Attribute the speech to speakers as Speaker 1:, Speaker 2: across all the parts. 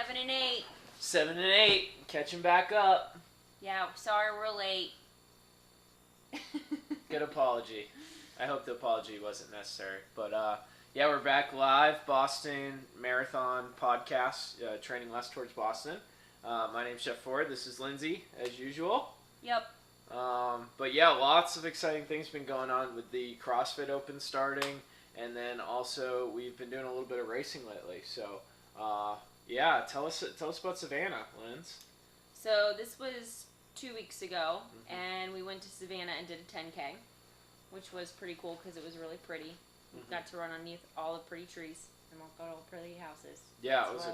Speaker 1: 7 and 8.
Speaker 2: 7 and 8, catching back up.
Speaker 1: Yeah, sorry we're late.
Speaker 2: Good apology. I hope the apology wasn't necessary. But yeah, we're back live, Boston Marathon podcast, training less towards Boston. My name's Jeff Ford. This is Lindsay, as usual.
Speaker 1: Yep.
Speaker 2: But yeah, lots of exciting things been going on with the CrossFit Open starting, and then also we've been doing a little bit of racing lately. So yeah, tell us about Savannah, Linz.
Speaker 1: So this was 2 weeks ago, and we went to Savannah and did a 10K, which was pretty cool because it was really pretty. We got to run underneath all the pretty trees and walk out all the pretty houses.
Speaker 2: Yeah, it was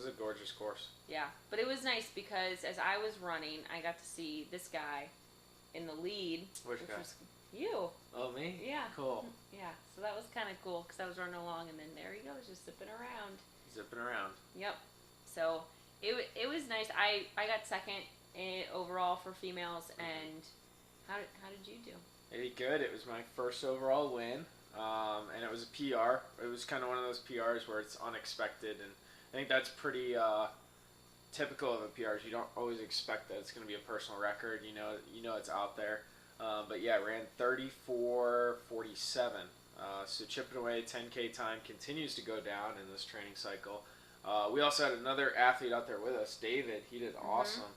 Speaker 2: a gorgeous course.
Speaker 1: Yeah, but it was nice because as I was running, I got to see this guy in the lead.
Speaker 2: Which guy?
Speaker 1: Was you.
Speaker 2: Oh, me?
Speaker 1: Yeah.
Speaker 2: Cool.
Speaker 1: Yeah, so that was kind of cool because I was running along, and then there he goes, just zipping around.
Speaker 2: Zipping around.
Speaker 1: Yep. So it was nice. I got second overall for females, and how did you do?
Speaker 2: I did good. It was my first overall win, and it was a PR. It was kind of one of those PRs where it's unexpected, and I think that's pretty typical of a PR. You don't always expect that it's going to be a personal record. You know it's out there. But yeah, I ran 34:47. So chipping away, 10K time continues to go down in this training cycle. We also had another athlete out there with us, David. He did awesome.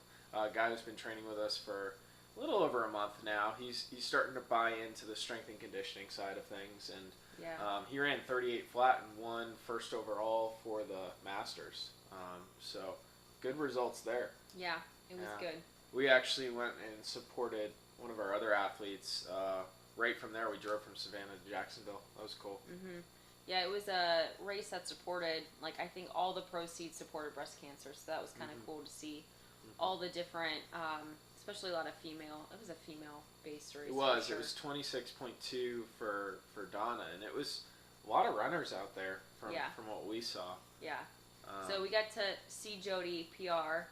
Speaker 2: Guy who's been training with us for a little over a month now. He's starting to buy into the strength and conditioning side of things, and he ran 38 flat and won first overall for the Masters. So good results there.
Speaker 1: Yeah, it was good.
Speaker 2: We actually went and supported one of our other athletes. Right from there, we drove from Savannah to Jacksonville. That was cool.
Speaker 1: Yeah, it was a race that supported, like, I think all the proceeds supported breast cancer, so that was kind of cool to see all the different, especially a lot of female. It was a female-based race. It was.
Speaker 2: Sure. It was 26.2 for Donna, and it was a lot of runners out there from what we saw.
Speaker 1: Yeah. So we got to see Jody PR.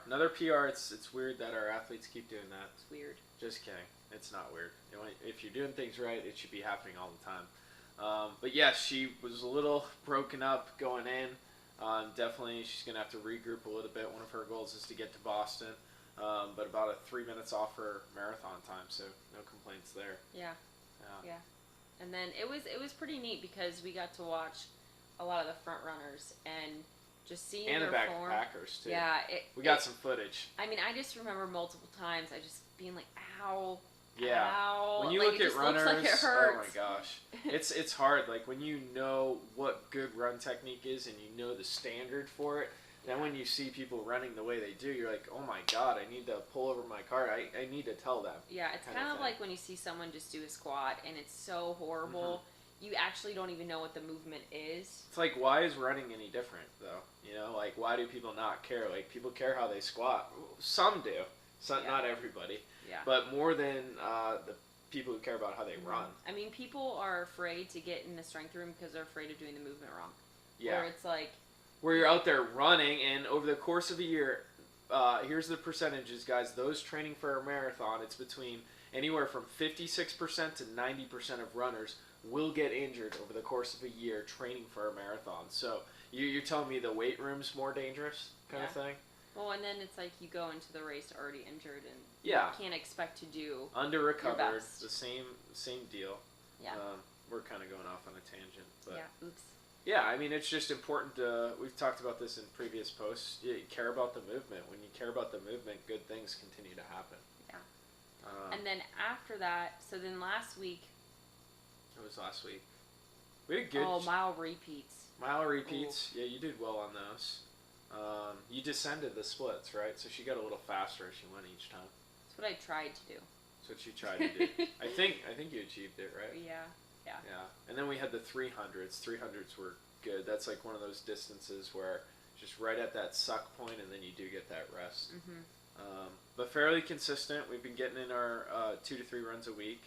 Speaker 2: Another PR. It's weird that our athletes keep doing that.
Speaker 1: It's weird.
Speaker 2: Just kidding. It's not weird. If you're doing things right, it should be happening all the time. But yeah, she was a little broken up going in. Definitely, she's going to have to regroup a little bit. One of her goals is to get to Boston, but about 3 minutes off her marathon time, so no complaints there.
Speaker 1: Yeah. And then it was pretty neat because we got to watch a lot of the front runners and just seeing
Speaker 2: and
Speaker 1: their
Speaker 2: the
Speaker 1: form.
Speaker 2: backpackers too.
Speaker 1: Yeah,
Speaker 2: we got some footage.
Speaker 1: I mean, I just remember multiple times I just being like, "Ow."
Speaker 2: Yeah.
Speaker 1: Ow.
Speaker 2: When you
Speaker 1: like,
Speaker 2: look at runners,
Speaker 1: like it hurts.
Speaker 2: oh my gosh, it's hard. Like when you know what good run technique is and you know the standard for it. Then when you see people running the way they do, you're like, oh my god, I need to pull over my car. I need to tell them.
Speaker 1: Yeah, it's kind of like when you see someone just do a squat and it's so horrible. You actually don't even know what the movement is. It's
Speaker 2: like, why is running any different, though? Like, why do people not care? Like, people care how they squat. Some do. Not everybody.
Speaker 1: Yeah.
Speaker 2: But more than the people who care about how they run.
Speaker 1: I mean, people are afraid to get in the strength room because they're afraid of doing the movement wrong.
Speaker 2: Yeah.
Speaker 1: Where it's like...
Speaker 2: Where you're out there running, and over the course of a year, here's the percentages, guys. Those training for a marathon, it's between anywhere from 56% to 90% of runners will get injured over the course of a year training for a marathon. So you're telling me the weight room's more dangerous kind of thing?
Speaker 1: Well, and then it's like you go into the race already injured and
Speaker 2: you
Speaker 1: can't expect to do
Speaker 2: under recovered,
Speaker 1: your best.
Speaker 2: the same deal.
Speaker 1: Yeah.
Speaker 2: We're kind of going off on a tangent. But
Speaker 1: yeah, oops.
Speaker 2: Yeah, I mean, it's just important to, we've talked about this in previous posts, you care about the movement. When you care about the movement, good things continue to happen.
Speaker 1: Yeah. And then after that, so then last week.
Speaker 2: It was last week. We did good.
Speaker 1: Oh, mile repeats.
Speaker 2: Mile repeats. Ooh. Yeah, you did well on those. You descended the splits, right? So she got a little faster as she went each time.
Speaker 1: That's what I tried to do.
Speaker 2: That's what you tried to do. I think you achieved it, right?
Speaker 1: Yeah.
Speaker 2: And then we had the 300s. 300s were good. That's like one of those distances where just right at that suck point, and then you do get that rest. But fairly consistent. We've been getting in our 2 to 3 runs a week.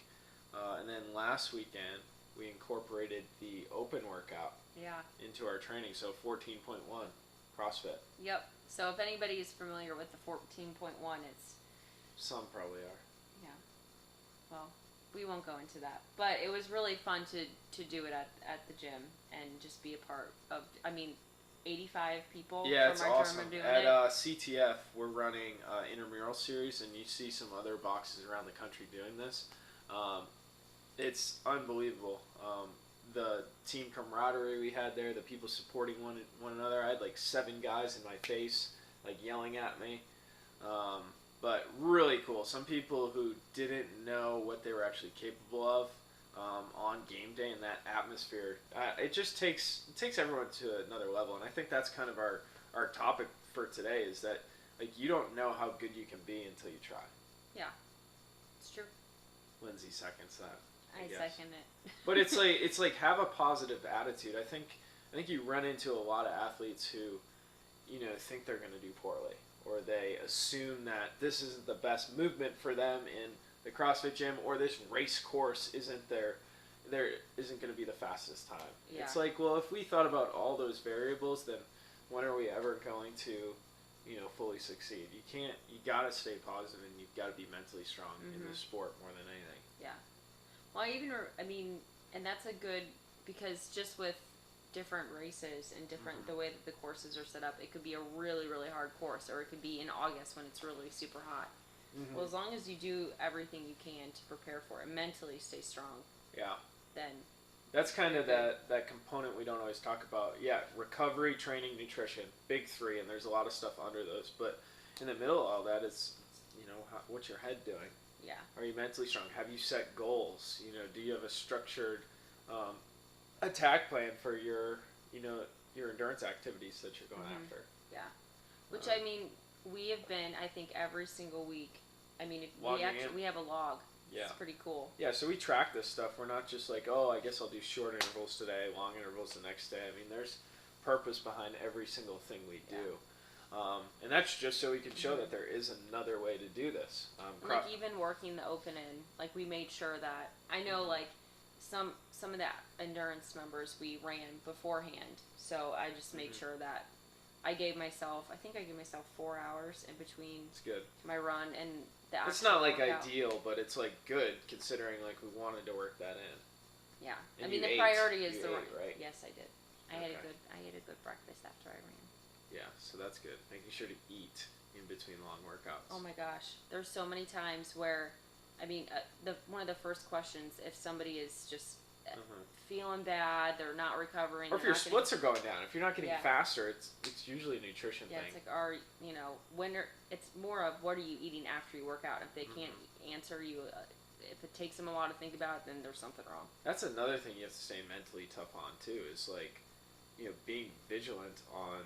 Speaker 2: And then last weekend, we incorporated the open workout into our training. So 14.1 CrossFit.
Speaker 1: Yep. So if anybody is familiar with the 14.1, it's...
Speaker 2: Some probably are.
Speaker 1: Yeah. Well, we won't go into that. But it was really fun to do it at the gym and just be a part of... I mean, 85 people
Speaker 2: Yeah,
Speaker 1: from
Speaker 2: it's
Speaker 1: our
Speaker 2: awesome.
Speaker 1: gym are doing
Speaker 2: At
Speaker 1: it.
Speaker 2: CTF, we're running intramural series, and you see some other boxes around the country doing this. It's unbelievable. The team camaraderie we had there, the people supporting one another. I had like 7 guys in my face, like yelling at me. But really cool. Some people who didn't know what they were actually capable of on game day in that atmosphere. It just takes everyone to another level, and I think that's kind of our topic for today is that like you don't know how good you can be until you try.
Speaker 1: Yeah, it's true.
Speaker 2: Lindsay seconds that.
Speaker 1: I second it.
Speaker 2: But it's like have a positive attitude. I think you run into a lot of athletes who, think they're going to do poorly, or they assume that this isn't the best movement for them in the CrossFit gym, or this race course isn't going to be the fastest time.
Speaker 1: Yeah.
Speaker 2: It's like, well, if we thought about all those variables, then when are we ever going to, fully succeed? You gotta stay positive, and you've got to be mentally strong in this sport more than anything.
Speaker 1: Yeah. Well, and that's a good, because just with different races and different the way that the courses are set up, it could be a really, really hard course, or it could be in August when it's really super hot. Well, as long as you do everything you can to prepare for it, mentally stay strong.
Speaker 2: Yeah.
Speaker 1: Then
Speaker 2: that's kind of that component we don't always talk about. Yeah, recovery, training, nutrition, big 3, and there's a lot of stuff under those. But in the middle of all that, it's what's your head doing?
Speaker 1: Yeah.
Speaker 2: Are you mentally strong? Have you set goals? Do you have a structured attack plan for your endurance activities that you're going after?
Speaker 1: Yeah. Which we have been, I think, every single week. We have a log.
Speaker 2: Yeah.
Speaker 1: It's pretty cool.
Speaker 2: Yeah, so we track this stuff. We're not just like, oh, I guess I'll do short intervals today, long intervals the next day. There's purpose behind every single thing we do. And that's just so we can show that there is another way to do this.
Speaker 1: Like even working the open end, we made sure that, I know some of the endurance members we ran beforehand, so I just made sure that I gave myself 4 hours in between
Speaker 2: it's good.
Speaker 1: my run and the actual
Speaker 2: It's not
Speaker 1: workout.
Speaker 2: ideal, but it's good considering we wanted to work that in.
Speaker 1: Yeah.
Speaker 2: And
Speaker 1: the priority is
Speaker 2: you
Speaker 1: the run.
Speaker 2: ate, right?
Speaker 1: Yes, I did. I ate a good breakfast after I ran.
Speaker 2: Yeah, so that's good. Making sure to eat in between long workouts.
Speaker 1: Oh my gosh, there's so many times where, one of the first questions, if somebody is just feeling bad, they're not recovering,
Speaker 2: or if your splits are going down, if you're not getting faster, it's usually a nutrition thing.
Speaker 1: Yeah, it's it's more of what are you eating after you work out. If they can't answer you, if it takes them a while to think about it, then there's something wrong.
Speaker 2: That's another thing you have to stay mentally tough on too. Is being vigilant on.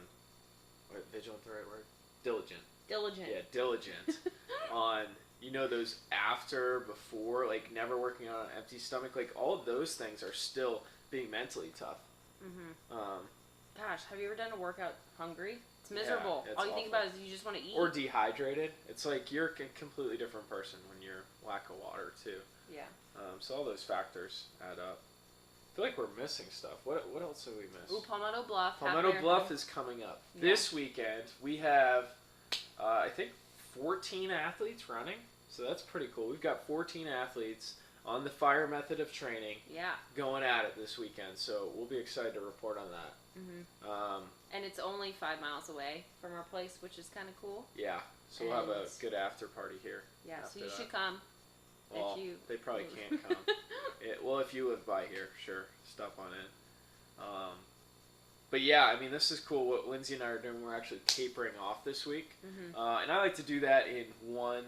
Speaker 2: Vigilant the right word? Diligent. Yeah, diligent on those after, before, never working out on an empty stomach. All of those things are still being mentally tough.
Speaker 1: Gosh, have you ever done a workout hungry? It's miserable.
Speaker 2: Yeah, it's
Speaker 1: all you
Speaker 2: awful.
Speaker 1: think about is you just want to eat.
Speaker 2: Or dehydrated. It's you're a completely different person when you're lack of water too.
Speaker 1: Yeah.
Speaker 2: So all those factors add up. I feel like we're missing stuff. What else have we missed?
Speaker 1: Ooh, Palmetto Bluff.
Speaker 2: Palmetto Bluff is coming up.
Speaker 1: Yeah.
Speaker 2: This weekend we have, I think, 14 athletes running. So that's pretty cool. We've got 14 athletes on the fire method of training.
Speaker 1: Yeah.
Speaker 2: Going at it this weekend. So we'll be excited to report on that.
Speaker 1: And it's only 5 miles away from our place, which is kind of cool.
Speaker 2: Yeah. So we'll have a good after party here.
Speaker 1: Yeah. So you should come.
Speaker 2: Well, they probably can't come. Well, if you live by here, sure, stop on in. But yeah, this is cool what Lindsay and I are doing. We're actually tapering off this week. And I like to do that in one,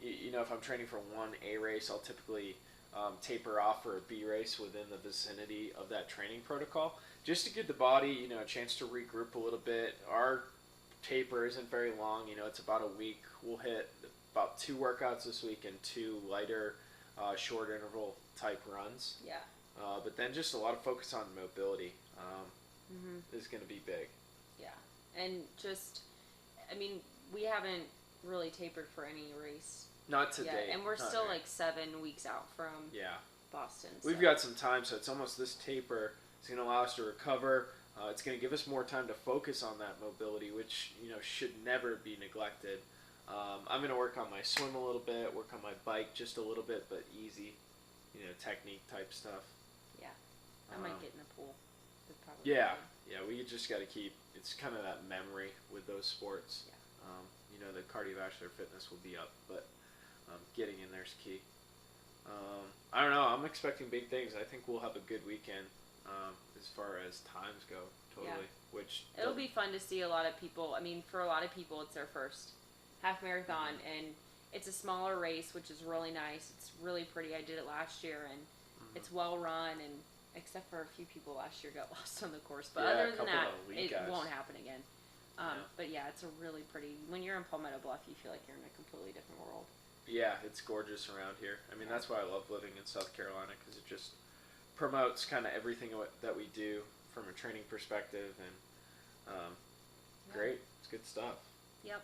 Speaker 2: if I'm training for one A race, I'll typically taper off for a B race within the vicinity of that training protocol, just to give the body, a chance to regroup a little bit. Our taper isn't very long, it's about a week. We'll hit about 2 workouts this week and 2 lighter, short interval type runs.
Speaker 1: Yeah.
Speaker 2: But then just a lot of focus on mobility is going to be big.
Speaker 1: Yeah. And just, we haven't really tapered for any race.
Speaker 2: Not today.
Speaker 1: And we're still 7 weeks out from Boston.
Speaker 2: We've got some time, so it's almost this taper is going to allow us to recover. It's going to give us more time to focus on that mobility, which should never be neglected. I'm going to work on my swim a little bit, work on my bike just a little bit, but easy, technique type stuff.
Speaker 1: Yeah. I might get in the pool.
Speaker 2: Yeah. Yeah, we just got to keep. It's kind of that memory with those sports.
Speaker 1: Yeah.
Speaker 2: You know, the cardiovascular fitness will be up, but getting in there is key. I don't know. I'm expecting big things. I think we'll have a good weekend as far as times go. Totally.
Speaker 1: Yeah.
Speaker 2: Which
Speaker 1: it'll be fun to see a lot of people. I mean, for a lot of people, it's their first half marathon, and it's a smaller race, which is really nice. It's really pretty. I did it last year, and it's well run, and except for a few people last year got lost on the course. But other than that, it won't happen again. But yeah, it's a really pretty. When you're in Palmetto Bluff, you feel like you're in a completely different world.
Speaker 2: Yeah, it's gorgeous around here. I mean, that's why I love living in South Carolina, because it just promotes kind of everything that we do from a training perspective, and great. It's good stuff.
Speaker 1: Yep.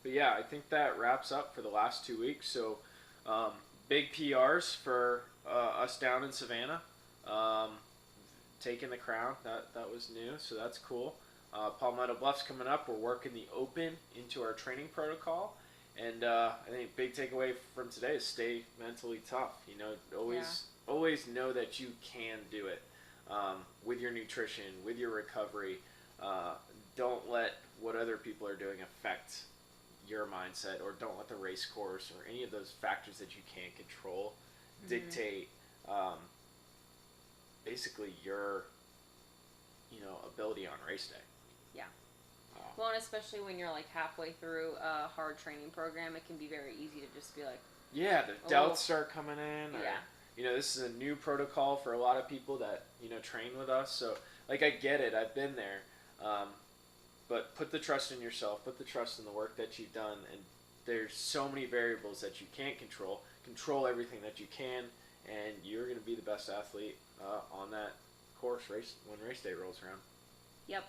Speaker 2: But yeah, I think that wraps up for the last 2 weeks. So big PRs for us down in Savannah. Taking the crown, that was new, so that's cool. Palmetto Bluff's coming up. We're working the open into our training protocol. And I think big takeaway from today is stay mentally tough. You know, always know that you can do it with your nutrition, with your recovery. Don't let what other people are doing affect your mindset, or don't let the race course or any of those factors that you can't control dictate basically your ability on race day.
Speaker 1: Yeah. Well, and especially when you're like halfway through a hard training program, it can be very easy to just be like,
Speaker 2: yeah, the doubts start coming in. Or,
Speaker 1: yeah.
Speaker 2: You know, this is a new protocol for a lot of people that, train with us. So, like, I get it. I've been there. But put the trust in yourself. Put the trust in the work that you've done. And there's so many variables that you can't control. Control everything that you can, and you're going to be the best athlete on that course when race day rolls around.
Speaker 1: Yep.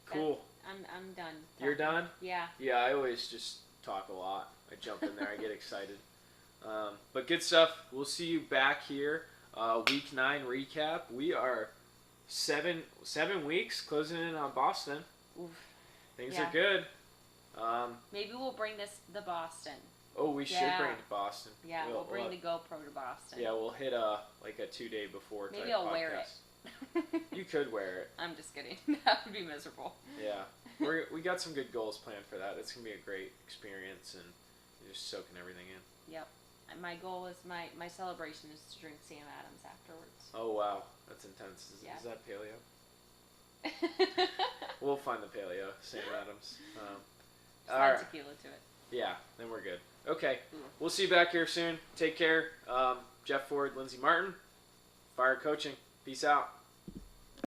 Speaker 2: Cool.
Speaker 1: I'm done.
Speaker 2: You're done?
Speaker 1: Yeah.
Speaker 2: Yeah, I always just talk a lot. I jump in there. I get excited. But good stuff. We'll see you back here. Week 9 recap. We are 7 weeks closing in on Boston.
Speaker 1: Oof.
Speaker 2: Things are good.
Speaker 1: Maybe we'll bring the Boston.
Speaker 2: Oh, we should bring it to Boston.
Speaker 1: Yeah, we'll bring the GoPro to Boston.
Speaker 2: Yeah, we'll hit a 2-day before.
Speaker 1: Maybe I'll wear it.
Speaker 2: You could wear it.
Speaker 1: I'm just kidding. That would be miserable.
Speaker 2: Yeah. We got some good goals planned for that. It's going to be a great experience, and you're just soaking everything in.
Speaker 1: Yep. And my goal is, my celebration is to drink Sam Adams afterwards.
Speaker 2: Oh, wow. That's intense. Is that paleo? We'll find the paleo, Sam Adams.
Speaker 1: Add tequila to it.
Speaker 2: Yeah, then we're good. Okay. We'll see you back here soon. Take care. Jeff Ford, Lindsay Martin, Fire Coaching. Peace out.